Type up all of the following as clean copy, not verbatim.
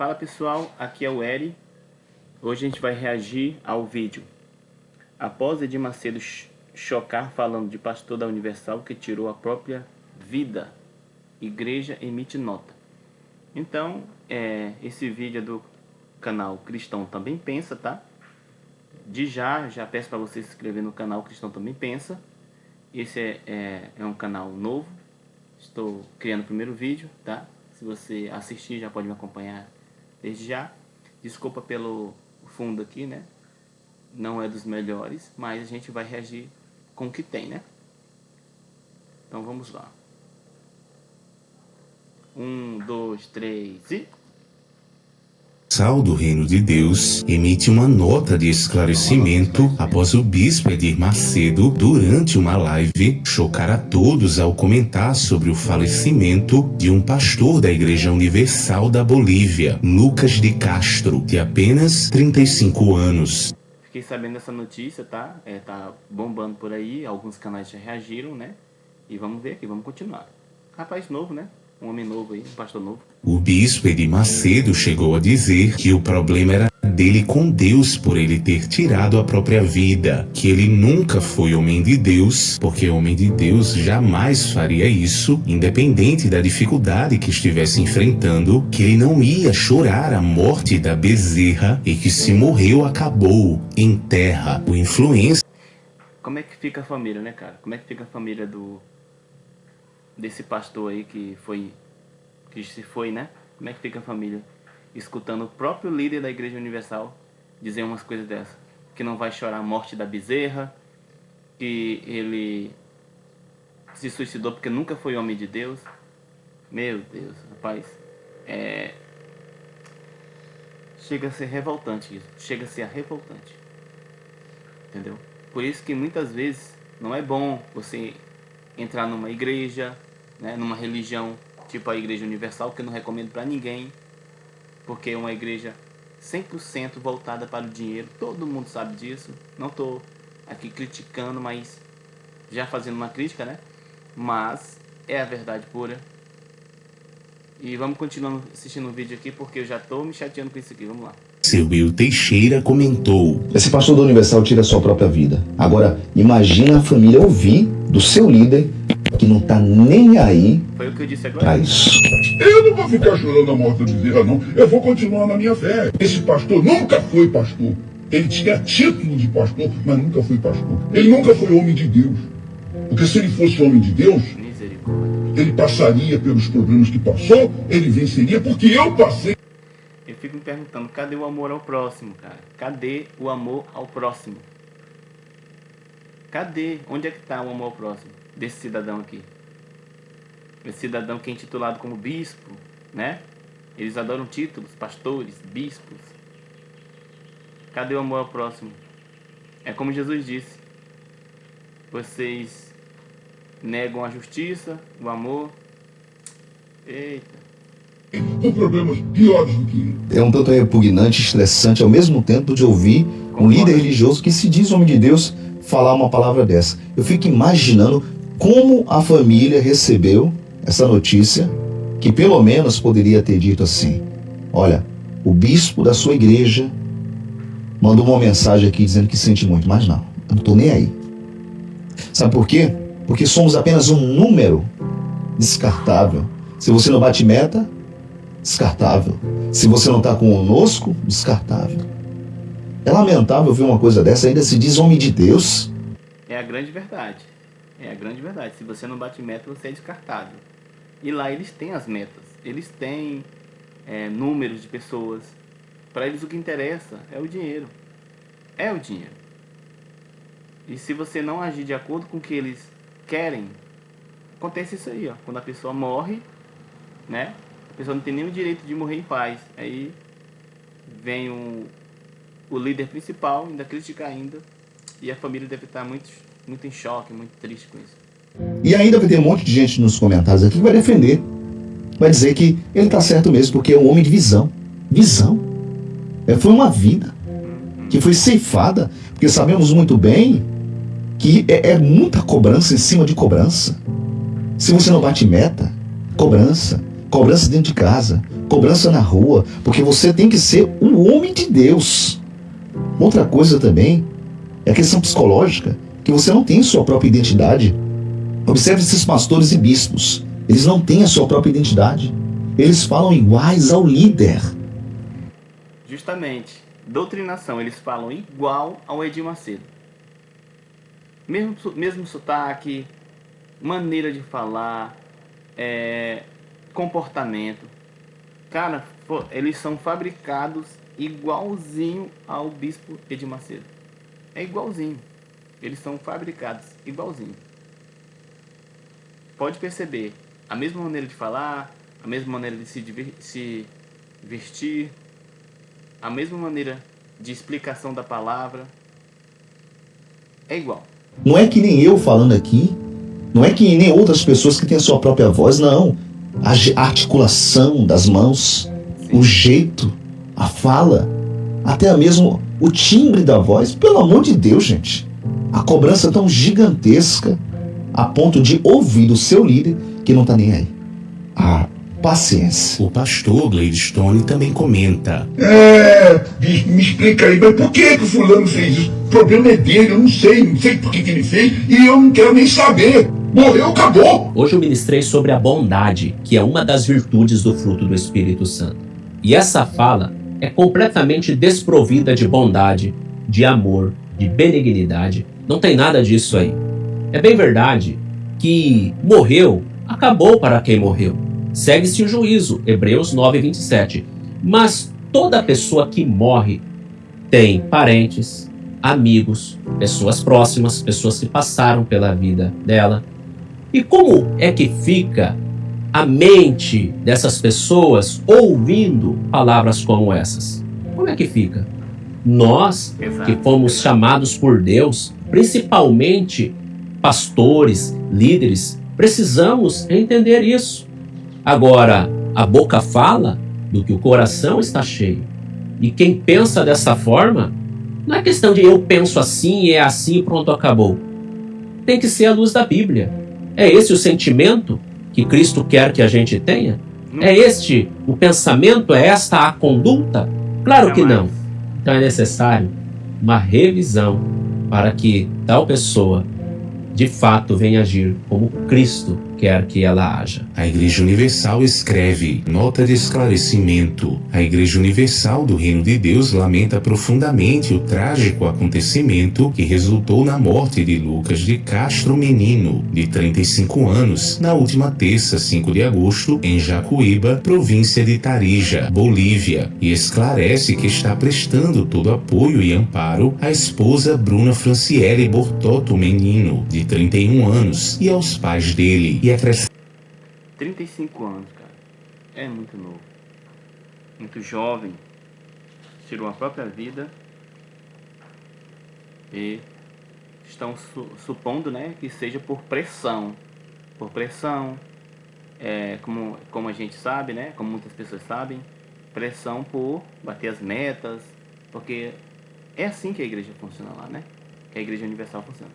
Fala pessoal, aqui é o Eri. Hoje a gente vai reagir ao vídeo após Edir Macedo chocar falando de pastor da Universal que tirou a própria vida. Igreja emite nota. Então, esse vídeo é do canal Cristão Também Pensa, tá? Já peço para você se inscrever no canal Cristão Também Pensa. Esse é um canal novo. Estou criando o primeiro vídeo, tá? Se você assistir, já pode me acompanhar desde já. Desculpa pelo fundo aqui, né? Não é dos melhores, mas a gente vai reagir com o que tem, né? Então vamos lá. 1, 2, 3 e... Universal do Reino de Deus emite uma nota de esclarecimento após o bispo Edir Macedo, durante uma live, chocar a todos ao comentar sobre o falecimento de um pastor da Igreja Universal da Bolívia, Lucas de Castro, de apenas 35 anos. Fiquei sabendo dessa notícia, tá? Tá bombando por aí, alguns canais já reagiram, né? E vamos ver aqui, vamos continuar. Rapaz novo, né? Um homem novo aí, um pastor novo. O bispo Edir Macedo chegou a dizer que o problema era dele com Deus por ele ter tirado a própria vida, que ele nunca foi homem de Deus, porque homem de Deus jamais faria isso, independente da dificuldade que estivesse enfrentando, que ele não ia chorar a morte da bezerra e que se morreu acabou, enterra. O influência. Como é que fica a família, né, cara? Como é que fica a família desse pastor aí que se foi, né? Como é que fica a família escutando o próprio líder da Igreja Universal dizer umas coisas dessas? Que não vai chorar a morte da bezerra, que ele se suicidou porque nunca foi homem de Deus. Meu Deus, rapaz, chega a ser revoltante isso, chega a ser revoltante, entendeu? Por isso que muitas vezes não é bom você entrar numa igreja, né, numa religião tipo a Igreja Universal, que eu não recomendo para ninguém, porque é uma igreja 100% voltada para o dinheiro, todo mundo sabe disso. Não estou aqui criticando, mas já fazendo uma crítica, né? Mas é a verdade pura. E vamos continuar assistindo o vídeo aqui, porque eu já estou me chateando com isso aqui. Vamos lá. Seu Will Teixeira comentou: esse pastor da Universal tira a sua própria vida. Agora, imagina a família ouvir do seu líder que não tá nem aí Foi o que eu disse agora. pra isso. Eu não vou ficar chorando a morte da bezerra, não. Eu vou continuar na minha fé. Esse pastor nunca foi pastor. Ele tinha título de pastor, mas nunca foi pastor. Ele nunca foi homem de Deus. Porque se ele fosse homem de Deus, Misericórdia. ele passaria pelos problemas que passou, ele venceria, porque eu passei. Eu fico me perguntando, cadê o amor ao próximo, cara? Cadê o amor ao próximo? Cadê? Onde é que está o amor ao próximo desse cidadão aqui? Esse cidadão que é intitulado como bispo, né? Eles adoram títulos, pastores, bispos. Cadê o amor ao próximo? É como Jesus disse: vocês negam a justiça, o amor. Eita. Com problemas piores do que ele. É um tanto repugnante, estressante, ao mesmo tempo de ouvir um líder religioso que se diz homem de Deus falar uma palavra dessa. Eu fico imaginando como a família recebeu essa notícia, que pelo menos poderia ter dito assim: olha, o bispo da sua igreja mandou uma mensagem aqui dizendo que sente muito, mas não, eu não tô nem aí. Sabe por quê? Porque somos apenas um número descartável. Se você não bate meta, descartável. Se você não está conosco, descartável. É lamentável ver uma coisa dessa, ainda se diz homem de Deus. É a grande verdade. É a grande verdade. Se você não bate meta, você é descartável. E lá eles têm as metas. Eles têm números de pessoas. Para eles o que interessa é o dinheiro. É o dinheiro. E se você não agir de acordo com o que eles querem, acontece isso aí, ó. Quando a pessoa morre, né? A pessoa não tem nenhum direito de morrer em paz. Aí vem o líder principal, ainda critica ainda. E a família deve estar muito em choque, muito triste com isso. E ainda vai ter um monte de gente nos comentários aqui que vai defender. Vai dizer que ele está certo mesmo, porque é um homem de visão. Visão. Foi uma vida que foi ceifada, porque sabemos muito bem que é muita cobrança em cima de cobrança. Se você não bate meta, cobrança. cobrança dentro de casa, cobrança na rua, porque você tem que ser um homem de Deus. Outra coisa também é a questão psicológica, que você não tem sua própria identidade. Observe esses pastores e bispos, eles não têm a sua própria identidade. Eles falam iguais ao líder. Justamente, doutrinação, eles falam igual ao Edir Macedo. Mesmo sotaque, maneira de falar, comportamento. Cara, eles são fabricados igualzinho ao bispo Edir Macedo. É igualzinho. Eles são fabricados igualzinho. Pode perceber, a mesma maneira de falar, a mesma maneira de se vestir, a mesma maneira de explicação da palavra. É igual. Não é que nem eu falando aqui, não é que nem outras pessoas que têm a sua própria voz, não. A articulação das mãos, sim, o jeito, a fala, até mesmo o timbre da voz. Pelo amor de Deus, gente. A cobrança é tão gigantesca a ponto de ouvir o seu líder que não está nem aí. Paciência. O pastor Gladstone também comenta: Bispo, me explica aí, mas por que o fulano fez isso? O problema é dele, eu não sei por que ele fez e eu não quero nem saber. Morreu, acabou. Hoje eu ministrei sobre a bondade, que é uma das virtudes do fruto do Espírito Santo. E essa fala é completamente desprovida de bondade, de amor, de benignidade. Não tem nada disso aí. É bem verdade que morreu, acabou para quem morreu. Segue-se o juízo, Hebreus 9:27. Mas toda pessoa que morre tem parentes, amigos, pessoas próximas, pessoas que passaram pela vida dela. E como é que fica a mente dessas pessoas ouvindo palavras como essas? Como é que fica? Nós, que fomos chamados por Deus, principalmente pastores, líderes, precisamos entender isso. Agora, a boca fala do que o coração está cheio. E quem pensa dessa forma, não é questão de eu penso assim, é assim, pronto, acabou. Tem que ser a luz da Bíblia. É esse o sentimento que Cristo quer que a gente tenha? É este o pensamento? É esta a conduta? Claro que não. Então é necessário uma revisão para que tal pessoa de fato venha agir como Cristo quer que ela haja. A Igreja Universal escreve: nota de esclarecimento. A Igreja Universal do Reino de Deus lamenta profundamente o trágico acontecimento que resultou na morte de Lucas de Castro Menino, de 35 anos, na última terça, 5 de agosto, em Jacuíba, província de Tarija, Bolívia, e esclarece que está prestando todo apoio e amparo à esposa Bruna Franciele Bortotto Menino, de 31 anos, e aos pais dele, e acrescenta: 35 anos, cara. É muito novo. Muito jovem. Tirou a própria vida. E estão supondo, né, que seja por pressão. Por pressão. Como a gente sabe, né, como muitas pessoas sabem, pressão por bater as metas. Porque é assim que a igreja funciona lá, né? Que a Igreja Universal funciona.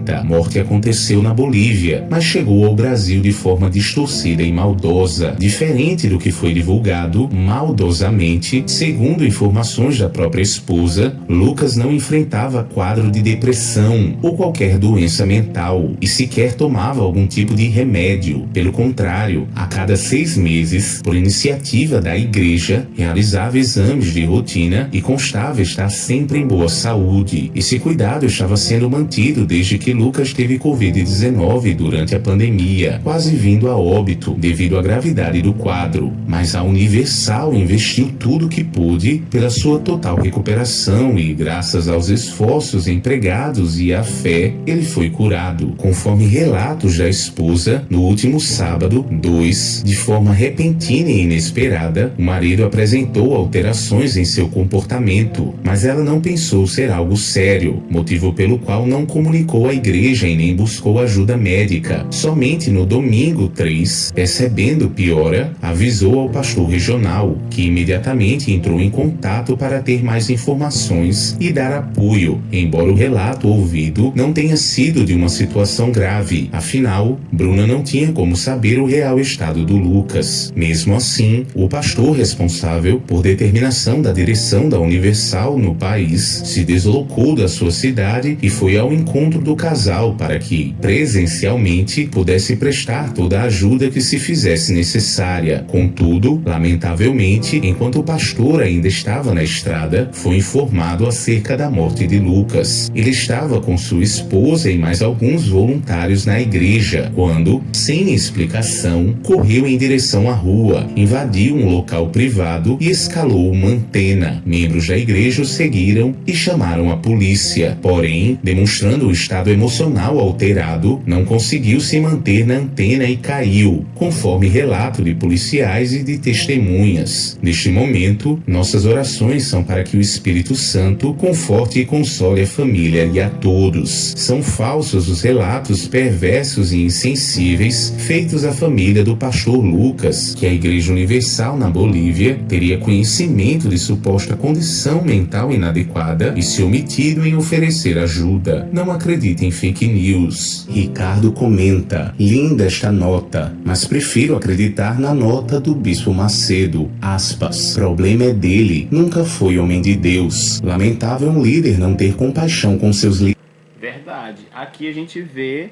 A morte aconteceu na Bolívia, mas chegou ao Brasil de forma distorcida e maldosa, diferente do que foi divulgado maldosamente. Segundo informações da própria esposa, Lucas não enfrentava quadro de depressão ou qualquer doença mental e sequer tomava algum tipo de remédio. Pelo contrário, a cada 6 meses, por iniciativa da igreja, realizava exames de rotina e constava estar sempre em boa saúde. Esse cuidado estava sendo mantido desde que Lucas teve Covid-19 durante a pandemia, quase vindo a óbito devido à gravidade do quadro. Mas a Universal investiu tudo o que pôde pela sua total recuperação e, graças aos esforços empregados e à fé, ele foi curado. Conforme relatos da esposa, no último sábado, 2, de forma repentina e inesperada, o marido apresentou alterações em seu comportamento, mas ela não pensou ser algo sério, motivo pelo qual não comunicou notificou a igreja e nem buscou ajuda médica. Somente no domingo 3, percebendo piora, avisou ao pastor regional, que imediatamente entrou em contato para ter mais informações e dar apoio, embora o relato ouvido não tenha sido de uma situação grave. Afinal, Bruna não tinha como saber o real estado do Lucas. Mesmo assim, o pastor responsável por determinação da direção da Universal no país se deslocou da sua cidade e foi ao encontro do casal para que, presencialmente, pudesse prestar toda a ajuda que se fizesse necessária. Contudo, lamentavelmente, enquanto o pastor ainda estava na estrada, foi informado acerca da morte de Lucas. Ele estava com sua esposa e mais alguns voluntários na igreja, quando, sem explicação, correu em direção à rua, invadiu um local privado e escalou uma antena. Membros da igreja o seguiram e chamaram a polícia. Porém, demonstrando o estado emocional alterado, não conseguiu se manter na antena e caiu, conforme relato de policiais e de testemunhas. Neste momento, nossas orações são para que o Espírito Santo conforte e console a família e a todos. São falsos os relatos perversos e insensíveis feitos à família do pastor Lucas, que a Igreja Universal na Bolívia teria conhecimento de suposta condição mental inadequada e se omitido em oferecer ajuda. Não acredite em fake news. Ricardo comenta: linda esta nota, mas prefiro acreditar na nota do Bispo Macedo. Aspas. Problema é dele, nunca foi homem de Deus. Lamentável um líder não ter compaixão com seus líderes. Verdade. Aqui a gente vê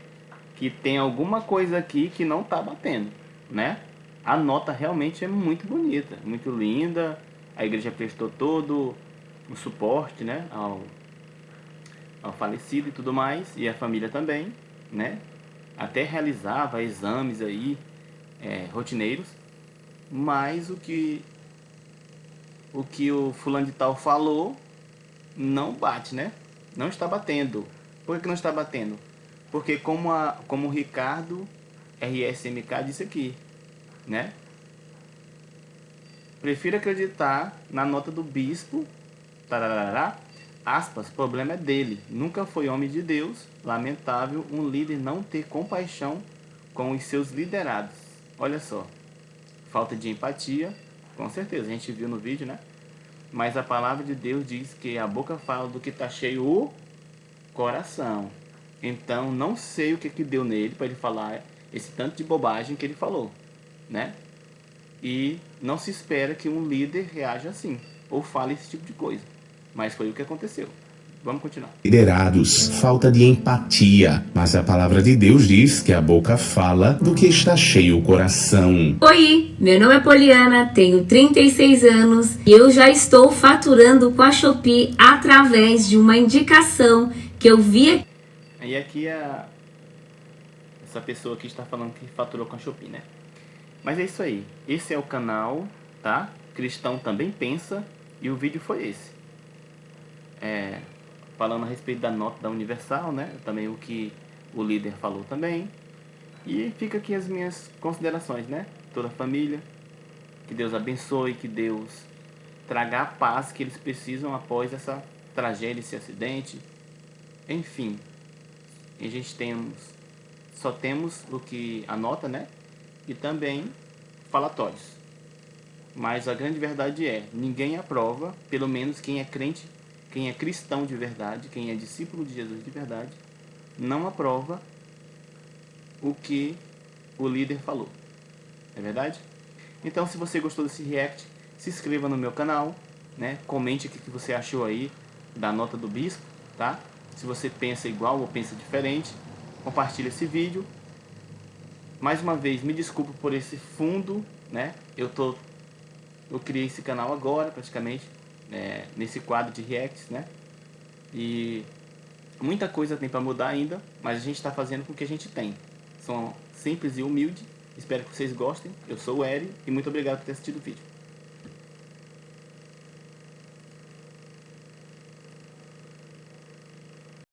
que tem alguma coisa aqui que não tá batendo, né? A nota realmente é muito bonita, muito linda. A igreja prestou todo o suporte, né, ao falecido e tudo mais, e a família também, né? Até realizava exames aí rotineiros, mas o que o fulano de tal falou não bate, né? Não está batendo. Por que não está batendo? Porque como o Ricardo RSMK disse aqui, né? Prefiro acreditar na nota do bispo, tararará, aspas, problema é dele, nunca foi homem de Deus, lamentável um líder não ter compaixão com os seus liderados. Olha só, falta de empatia, com certeza, a gente viu no vídeo, né? Mas a palavra de Deus diz que a boca fala do que está cheio o coração. Então, não sei o que deu nele para ele falar esse tanto de bobagem que ele falou, né? E não se espera que um líder reaja assim, ou fale esse tipo de coisa. Mas foi o que aconteceu. Vamos continuar. Liderados, falta de empatia, mas a palavra de Deus diz que a boca fala do que está cheio o coração. Oi, meu nome é Poliana, tenho 36 anos e eu já estou faturando com a Shopee através de uma indicação que eu vi. E aqui essa pessoa aqui está falando que faturou com a Shopee, né? Mas é isso aí. Esse é o canal, tá? Cristão Também Pensa. E o vídeo foi esse. Falando a respeito da nota da Universal, né? Também o que o líder falou também. E fica aqui as minhas considerações, né? Toda a família. Que Deus abençoe, que Deus traga a paz que eles precisam após essa tragédia, esse acidente. Enfim, a gente só temos o que a nota, né? E também falatórios. Mas a grande verdade é, ninguém aprova, pelo menos quem é crente, quem é cristão de verdade, quem é discípulo de Jesus de verdade, não aprova o que o líder falou. É verdade? Então, se você gostou desse react, se inscreva no meu canal, né? Comente o que você achou aí da nota do bispo, tá? Se você pensa igual ou pensa diferente, compartilhe esse vídeo. Mais uma vez, me desculpo por esse fundo, né? Eu criei esse canal agora, praticamente, nesse quadro de reacts, né? E muita coisa tem para mudar ainda, mas a gente está fazendo com o que a gente tem. São simples e humilde. Espero que vocês gostem. Eu sou o Eri e muito obrigado por ter assistido o vídeo.